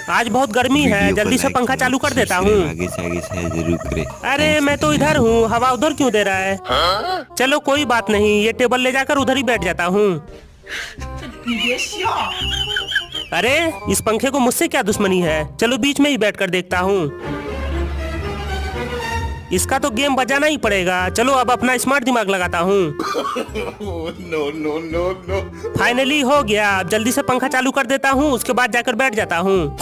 आज बहुत गर्मी है, वीडियो को जल्दी से लाइक पंखा करो, चालू कर देता सब्सक्राइब हूँ। आगे से आगे शेयर जरूर करें। अरे मैं तो इधर हूँ, हवा उधर क्यों दे रहा है? चलो कोई बात नहीं, ये टेबल ले जाकर उधर ही बैठ जाता हूँ। अरे इस पंखे को मुझसे क्या दुश्मनी है? चलो बीच में ही बैठकर देखता हूँ। इसका तो गेम बजाना ही पड़ेगा। चलो अब अपना स्मार्ट दिमाग लगाता हूँ। फाइनली हो गया। अब जल्दी से पंखा चालू कर देता हूँ, उसके बाद जाकर बैठ जाता हूँ।